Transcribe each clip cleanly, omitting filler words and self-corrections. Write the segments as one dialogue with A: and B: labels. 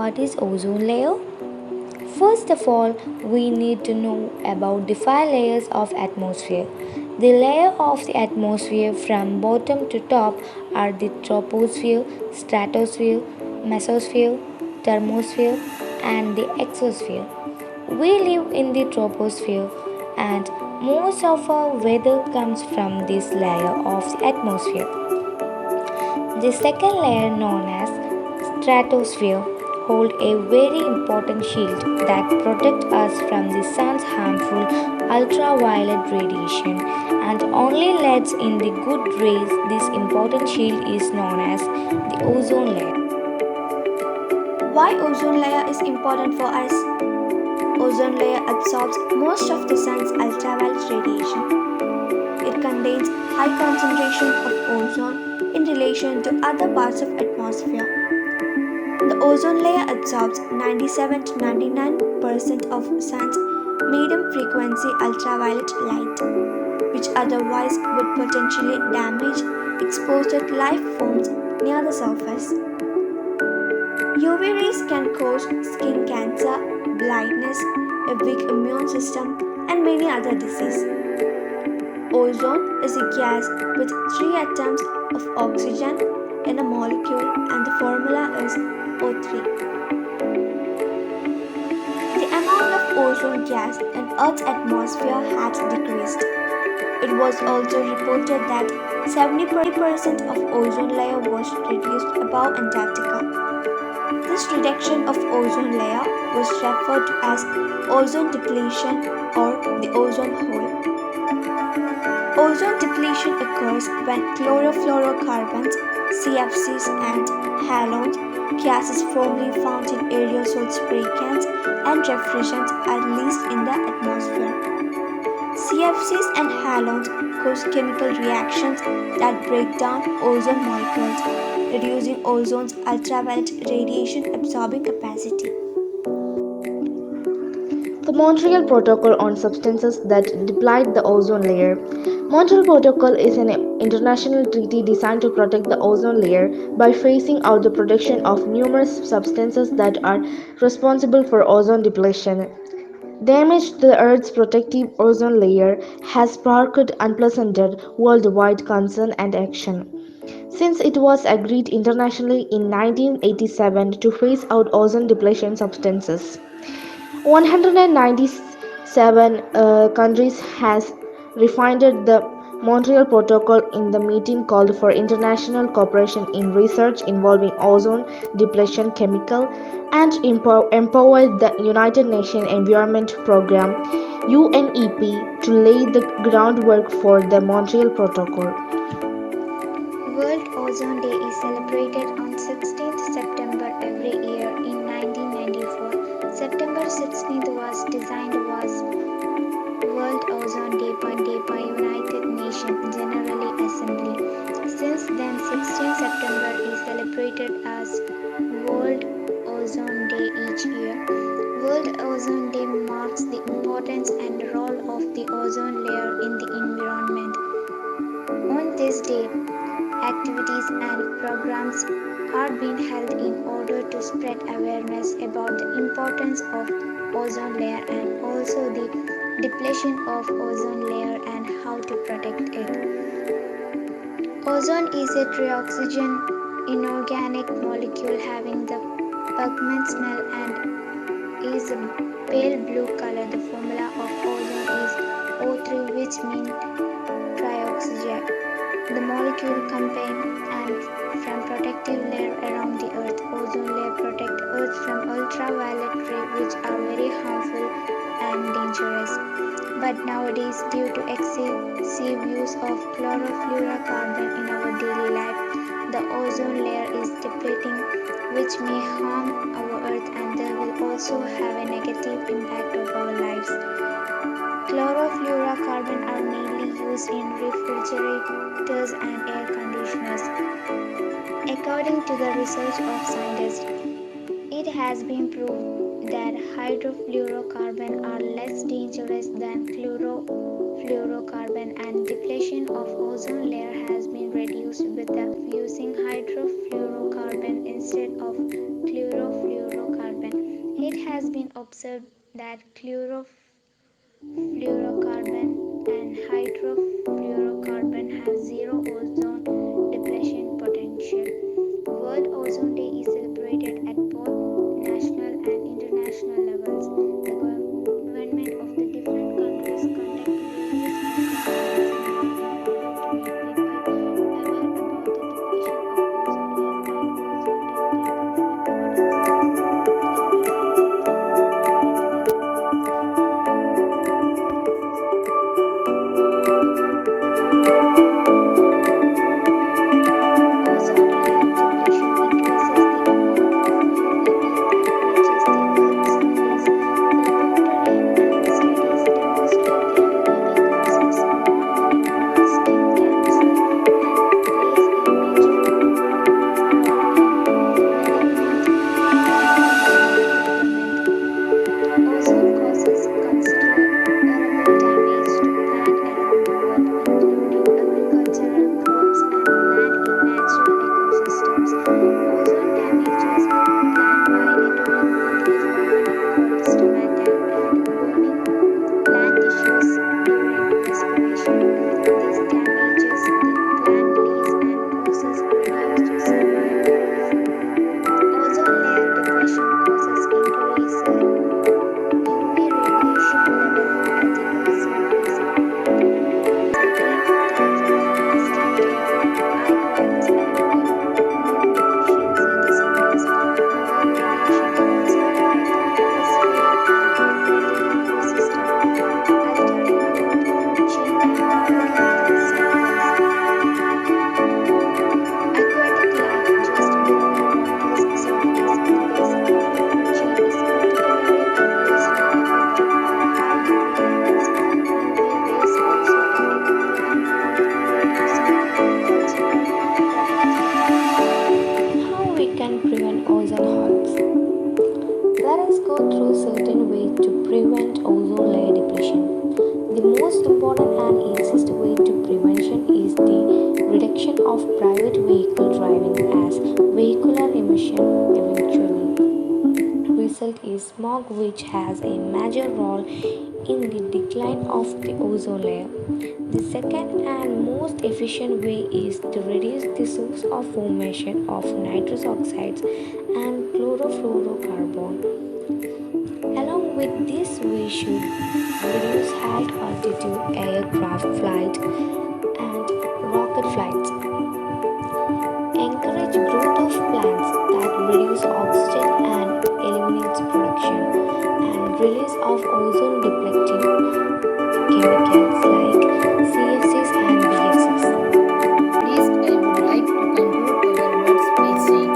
A: what is ozone layer? First of all, we need to know about the five layers of atmosphere. The layer of the atmosphere from bottom to top are the troposphere, stratosphere, mesosphere, thermosphere, and the exosphere. We live in the troposphere, and most of our weather comes from this layer of the atmosphere. The second layer, known as stratosphere, hold a very important shield that protects us from the sun's harmful ultraviolet radiation and only lets in the good rays. This important shield is known as the ozone layer.
B: Why ozone layer is important for us? Ozone layer absorbs most of the sun's ultraviolet radiation. It contains high concentration of ozone in relation to other parts of atmosphere. The ozone layer absorbs 97 to 99% of sun's medium frequency ultraviolet light, which otherwise would potentially damage exposed life forms near the surface. UV rays can cause skin cancer, blindness, a weak immune system, and many other diseases. Ozone is a gas with three atoms of oxygen in a molecule, and the formula is O3. The amount of ozone gas in Earth's atmosphere has decreased. It was also reported that 70% of ozone layer was reduced above Antarctica. This reduction of ozone layer was referred to as ozone depletion or the ozone hole. Ozone depletion occurs when chlorofluorocarbons, CFCs, and halogens, gases formerly found in aerosol spray cans and refrigerants, are released in the atmosphere. CFCs and halogens cause chemical reactions that break down ozone molecules, reducing ozone's ultraviolet radiation absorbing capacity.
C: The Montreal Protocol on Substances that Deplete the Ozone Layer. Montreal Protocol is an international treaty designed to protect the ozone layer by phasing out the production of numerous substances that are responsible for ozone depletion. Damage to the Earth's protective ozone layer has sparked unprecedented worldwide concern and action. Since it was agreed internationally in 1987 to phase out ozone depletion substances, 197 countries has refined the Montreal Protocol in the meeting called for international cooperation in research involving ozone depletion chemical and empowered the United Nations Environment Programme UNEP to lay the groundwork for the Montreal Protocol.
D: World Ozone Day is celebrated on 16th September every year in 1994. September 16th was designed was World Ozone Day by United Nations General Assembly. Since then, 16th September is celebrated as World Ozone Day each year. World Ozone Day marks the importance and role of the ozone layer in the environment. On this day, activities and programs are being held in order to spread awareness about the importance of ozone layer and also the depletion of ozone layer and how to protect it. Ozone is a trioxygen inorganic molecule having the pungent smell and is a pale blue color. The formula of ozone is O3, which means trioxygen. The molecule contains and from protective layer around the earth. Ozone layer protect earth from ultraviolet rays which are very harmful and dangerous. But nowadays, due to excessive use of chlorofluorocarbon in our daily life, the ozone layer is depleting, which may harm our earth and they will also have a negative impact of our lives. Chlorofluorocarbon are mainly used in refrigerators and air conditioners. According to the research of scientists, it has been proved that high hydrofluorocarbon are less dangerous than chlorofluorocarbon, and depletion of ozone layer has been reduced with the using hydrofluorocarbon instead of chlorofluorocarbon. It has been observed that chlorofluorocarbon and hydrofluorocarbon have zero ozone depletion potential. World Ozone Day is celebrated at both national and international levels. The government of the different countries conduct various campaigns in order to make people aware about the depletion of ozone layer and also tell people's importance of environmental ozone layer depletion increases the amount of UV rays that reaches the Earth's surface. Laboratory and studies demonstrate the UVB causes more melanoma, skin cancer, and plays a major role in malignant development. Ozone causes considerable damage to plants around the world, including agricultural crops and plant in natural ecosystems. Ozone damages plant by entering release often called stomata and burning plant tissues during respiration. This damages the plant leaves and causes reduced survival. Ozone layer depletion causes increased UV radiation level at the Earth's surface, resulting types of skin cancer, eye problems, and immune deficiency disorders. While radiation also affects terrestrial and aquatic ecosystem, altering both food chain and biological cycles. Aquatic life just below the water's surface, the basic of the food chain, is particularly adversely affected by high UV levels. UV rays also affect plant growth, reducing agricultural productivity.
A: How we can prevent ozone holes? Let us go through certain ways to prevent ozone layer depletion. The most important and easiest way to prevention is the reduction of private vehicle driving, as vehicular emission eventually result is smog, which has a major role in the decline of the ozone layer. The second and most efficient way is to reduce the source of formation of nitrous oxides and chlorofluorocarbon. Along with this, we should reduce high altitude aircraft flight and rocket flights. Encourage growth of plants that reduce oxygen and eliminates production and release of ozone depleting chemicals like CFCs and BFCs.
E: Least, I would like to conclude our words by saying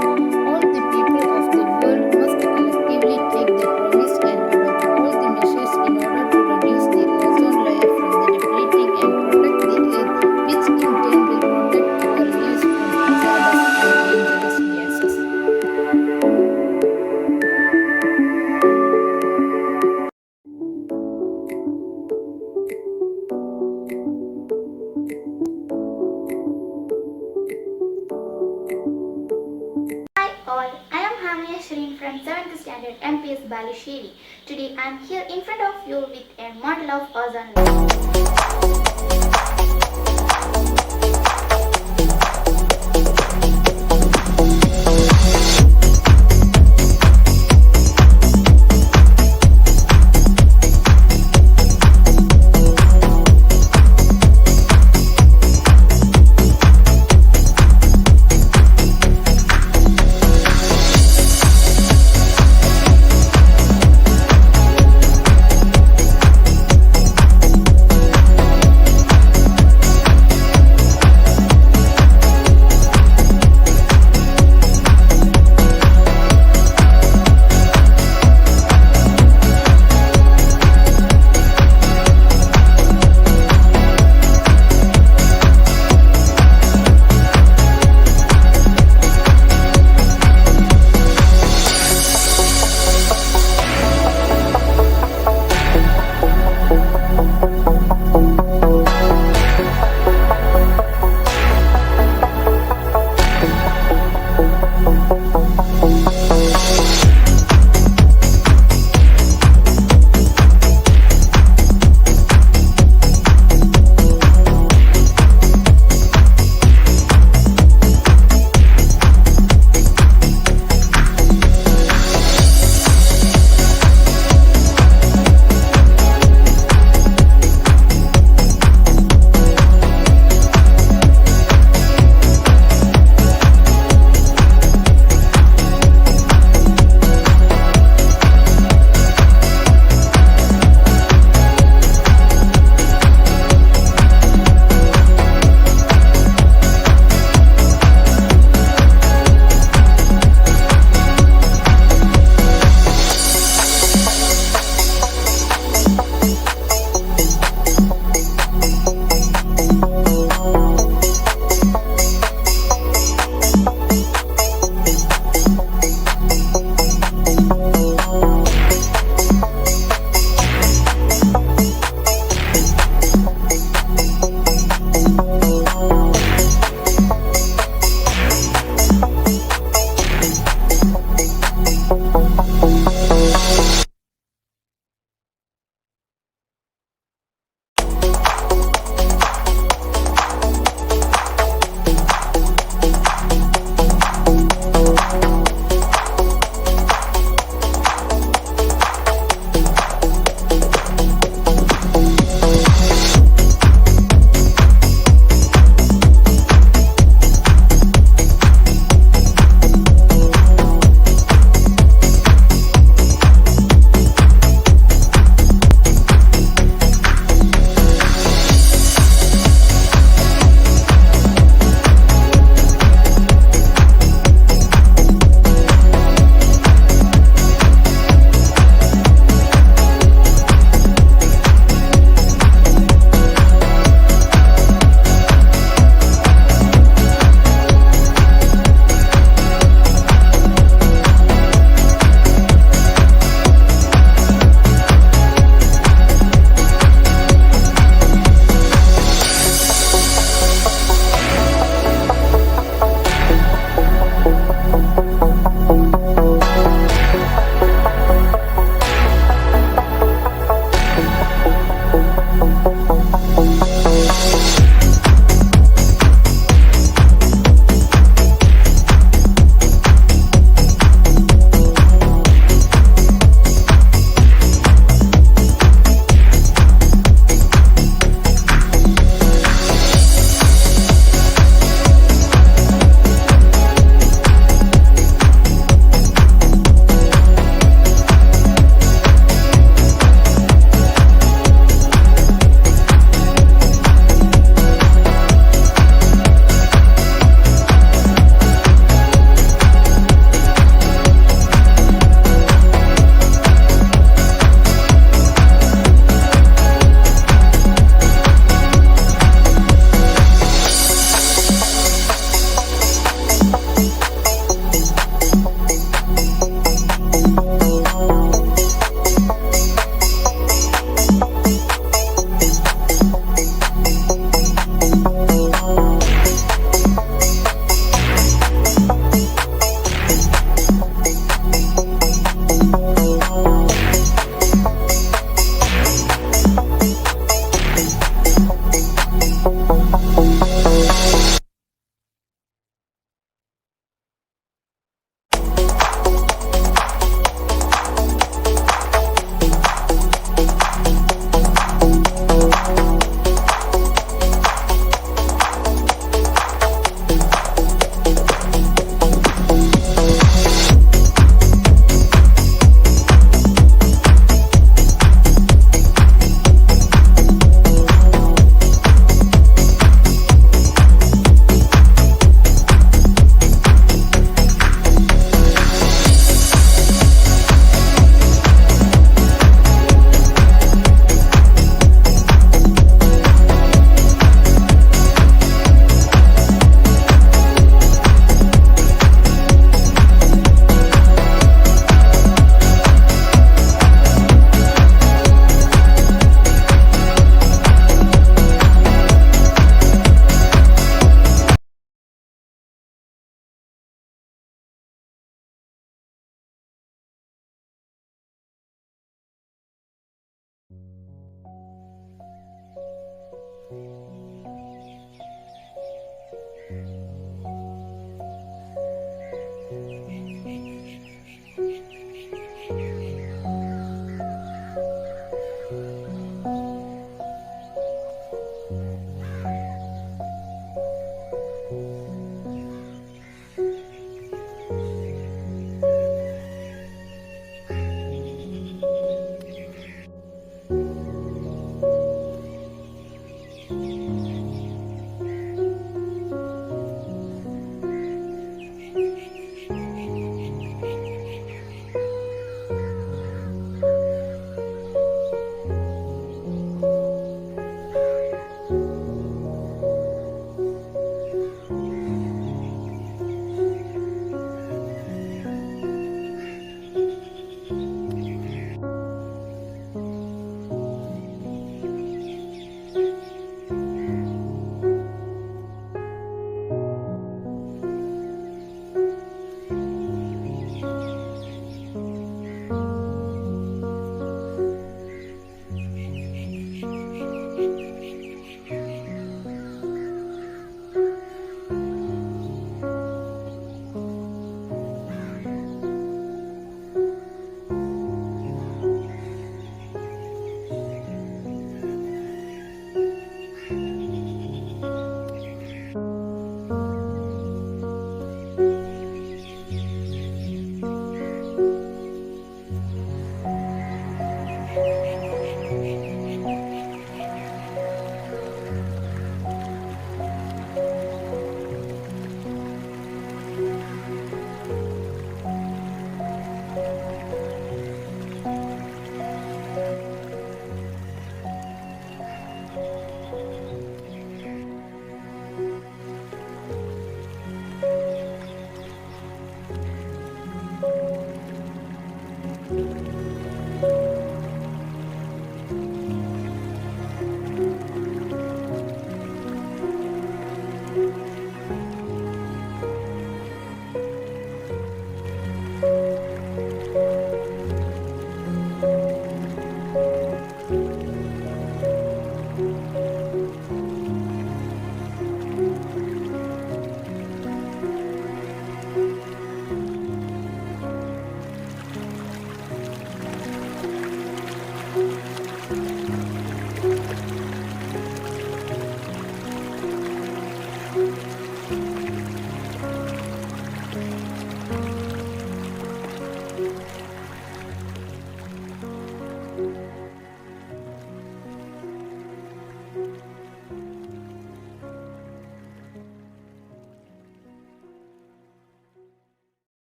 E: all the people of the world must collectively take the promise and adopt all the measures in order to reduce the ozone layer from the depleting and protect the earth, which in turn will protect our lives from hazardous and dangerous gases.
F: Hi all, I am Hamia Shireen from 7th Standard MPS Balussery. Today I am here in front of you with a model of ozone layer.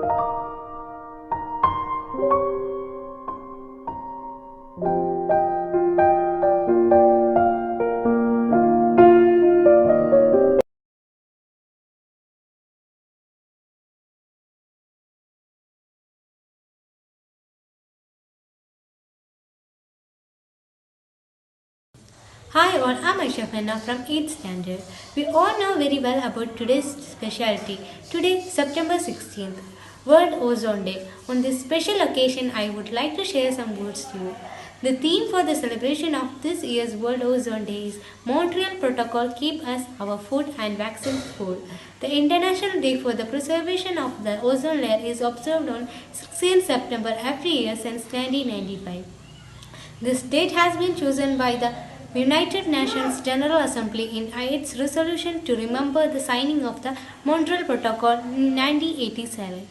G: Hi all, I'm Aisha Khanna from 8th standard. We all know very well about today's specialty. Today, September 16th, World Ozone Day. On this special occasion, I would like to share some words to you. The theme for the celebration of this year's World Ozone Day is Montreal Protocol Keep Us Our Food and Vaccines Full. The International Day for the Preservation of the Ozone Layer is observed on 16th September every year since 1995. This date has been chosen by the United Nations General Assembly in its resolution to remember the signing of the Montreal Protocol in 1987.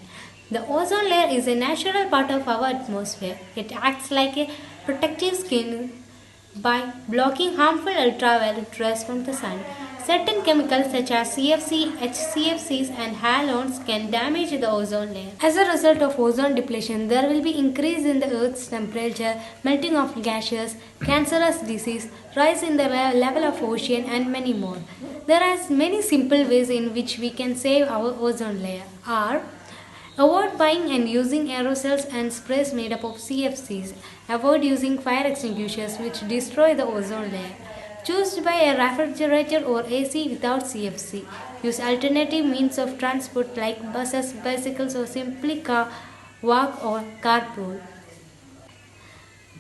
G: The ozone layer is a natural part of our atmosphere. It acts like a protective skin by blocking harmful ultraviolet rays from the sun. Certain chemicals such as CFC, HCFCs and halogens can damage the ozone layer. As a result of ozone depletion, there will be increase in the Earth's temperature, melting of gases, cancerous disease, rise in the level of ocean and many more. There are many simple ways in which we can save our ozone layer. Avoid buying and using aerosols and sprays made up of CFCs. Avoid using fire extinguishers which destroy the ozone layer. Choose to buy a refrigerator or AC without CFC. Use alternative means of transport like buses, bicycles or simply walk or carpool.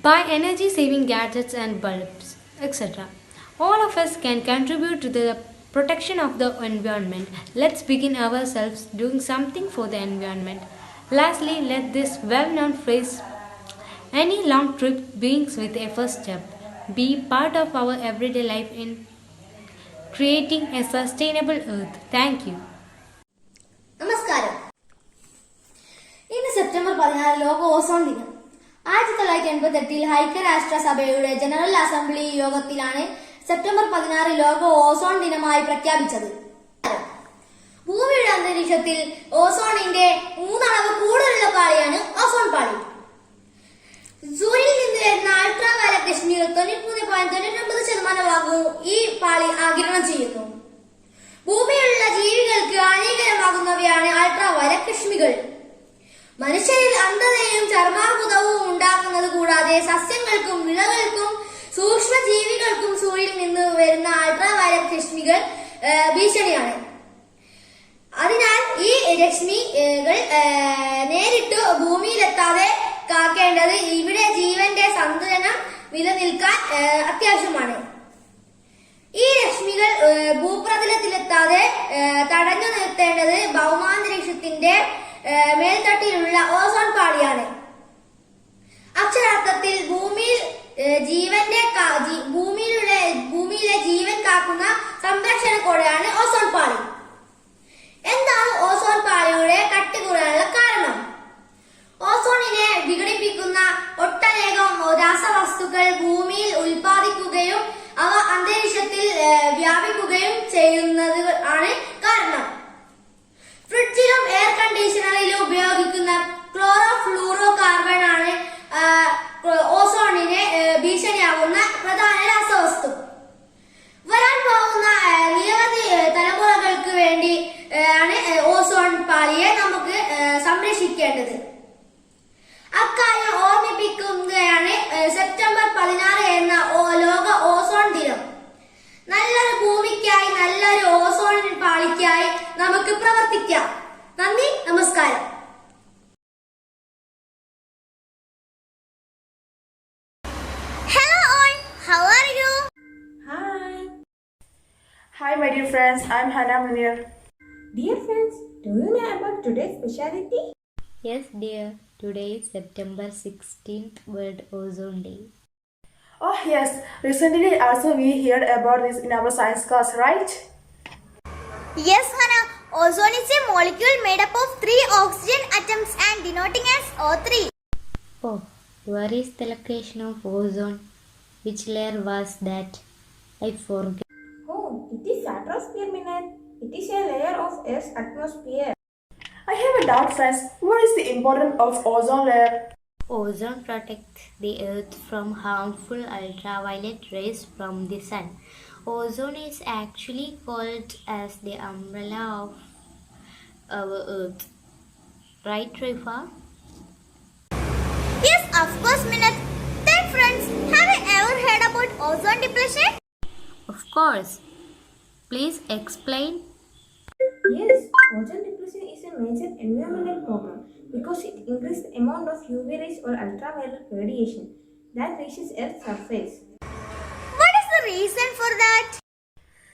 G: Buy energy saving gadgets and bulbs, etc. All of us can contribute to the protection of the environment. Let's begin ourselves doing something for the environment. Lastly, let this well-known phrase, any long trip begins with a first step, be part of our everyday life in creating a sustainable earth. Thank you.
H: നമസ്കാരം. ഇന്ന് September 16 ലോക ozone ദിനം. 1988 ഐക്യരാഷ്ട്രസഭയുടെ general assembly യോഗത്തിലാണ് September 16 ലോക ozone ദിനമായി പ്രഖ്യാപിച്ചത്. ഭൂമിയുടെ അന്തരീക്ഷത്തിൽ ഓസോണിന്റെ 3 അളവ് കൂടുതലുള്ള പാളിയാണ് ഓസോൺ പാളി. സൂര്യനിൽ നിന്ന് വരുന്ന അൾട്രാവയലറ്റ് രശ്മികൾ 93.99% ഭാഗവും ഈ പാളി ആഗിരണം ചെയ്യുന്നു. ഭൂമിയിലുള്ള ജീവികൾക്ക് ഹാനികരമാകുന്നവയാണ് അൾട്രാവയലറ്റ് രശ്മികൾ. മനുഷ്യരിൽ അന്ധതയും ചർമാർബുദവും ഉണ്ടാക്കുന്നത് കൂടാതെ സസ്യങ്ങൾക്കും വിളകൾക്കും സൂക്ഷ്മജീവികൾക്കും സൂര്യനിൽ നിന്ന് വരുന്ന അൾട്രാവയലറ്റ് രശ്മികൾ ഭീഷണിയാണ്. അതിനാൽ ഈ രശ്മികൾ നേരിട്ട് ഭൂമിയിലെത്താതെ കാക്കേണ്ടത് ഇവിടെ ജീവന്റെ സന്തുലനം നിലനിൽക്കാൻ അത്യാവശ്യമാണ്. ഈ രശ്മികൾ ഭൂപ്രതലത്തിലെത്താതെ തടഞ്ഞു നിർത്തേണ്ടത് ഭൗമാന്തരീക്ഷത്തിന്റെ മേൽത്തട്ടിലുള്ള ഓസോൺ പാളിയാണ്. അക്ഷരാർത്ഥത്തിൽ ഭൂമിയിലെ ജീവൻ കാക്കുന്ന സംരക്ഷണ കോടയാണ് ഓസോൺ പാളി. എന്താണ് ഓസോൺ പാളിയുടെ കട്ടി കുറയാനുള്ള കാരണം? ഓസോണിനെ വിഘടിപ്പിക്കുന്ന ഒട്ടനേകം രാസവസ്തുക്കൾ ഭൂമിയിൽ ഉൽപ്പാദിക്കുകയും അവ അന്തരീക്ഷത്തിൽ വ്യാപിക്കുകയും ചെയ്യുന്നത് ആണ് കാരണം. ഫ്രിഡ്ജിലും എയർ കണ്ടീഷണറിലും ഉപയോഗിക്കുന്ന ക്ലോറോഫ്ലൂറോ കാർബൺ ആണ് ഓസോണിന് ഭീഷണിയാകുന്ന പ്രധാന രാസവസ്തു. വരാൻ പോകുന്ന നിരവധി തലമുറകൾക്ക് വേണ്ടി ആണ് ഓസോൺ പാളിയെ നമുക്ക് സംരക്ഷിക്കേണ്ടത്. അക്കാര്യം ഓർമ്മിപ്പിക്കുകയാണ് സെപ്റ്റംബർ 16 എന്ന ലോക ഓസോൺ ദിനം. നല്ലൊരു ഭൂമിക്കായി, നല്ലൊരു ഓസോൺ പാളിക്കായി നമുക്ക് പ്രവർത്തിക്കാം. നന്ദി, നമസ്കാരം.
F: Hello all, how are you?
I: Hi my dear friends, I'm Hannah Munir.
J: Dear friends, do you know about today's speciality?
A: Yes, dear. Today is September 16th, World Ozone Day.
I: Oh yes, recently also we heard about this in our science class, right?
F: Yes, Hannah. Ozone is a molecule made up of 3 oxygen atoms and denoting as O3.
A: Oh, where is the location of ozone? Which layer was that? I forget.
J: Oh, it is stratosphere, Minette. It is a layer of Earth's atmosphere.
I: I have a doubt, friends. What is the importance of ozone layer?
A: Ozone protects the earth from harmful ultraviolet rays from the sun. Ozone is actually called as the umbrella of our earth. Right, Rifa?
F: Yes, of course, Minat. Then, friends, have you ever heard about ozone depletion?
A: Of course. Please explain.
J: Yes, ozone depletion is a major environmental problem because it increases the amount of UV rays or ultraviolet radiation that reaches Earth's surface.
F: What is the reason for that?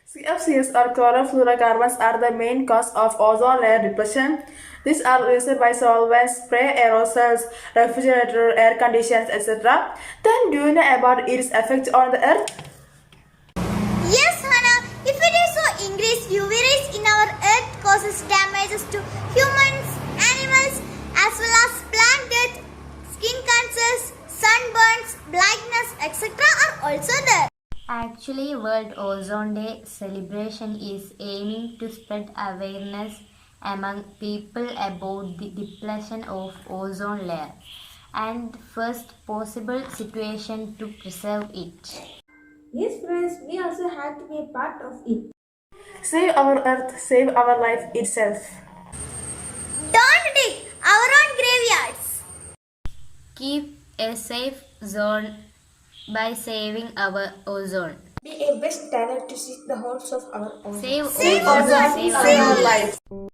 I: CFCs or chlorofluorocarbons are the main cause of ozone layer depletion. These are released by solvents, spray aerosols, refrigerator, air conditioners, etc. Then, do you know about its effect on the earth?
F: Yes, Hannah. If it is so increased UV rays in our earth causes damages to humans, animals, as well as plant death, skin cancers, sunburns, blindness, etc. are also there.
A: Actually, World Ozone Day celebration is aiming to spread awareness among people about the depletion of ozone layer and first possible situation to preserve it.
J: Yes, friends, we also have to be a part of it.
I: Save our earth, save our life itself.
F: Don't dig our own graveyards.
A: Keep a safe zone by saving our ozone.
J: Be a best talent to seek the homes of our own.
A: Save
F: Save
A: ozone,
F: ozone,
A: save
F: save
A: our
F: our
A: life.
F: life.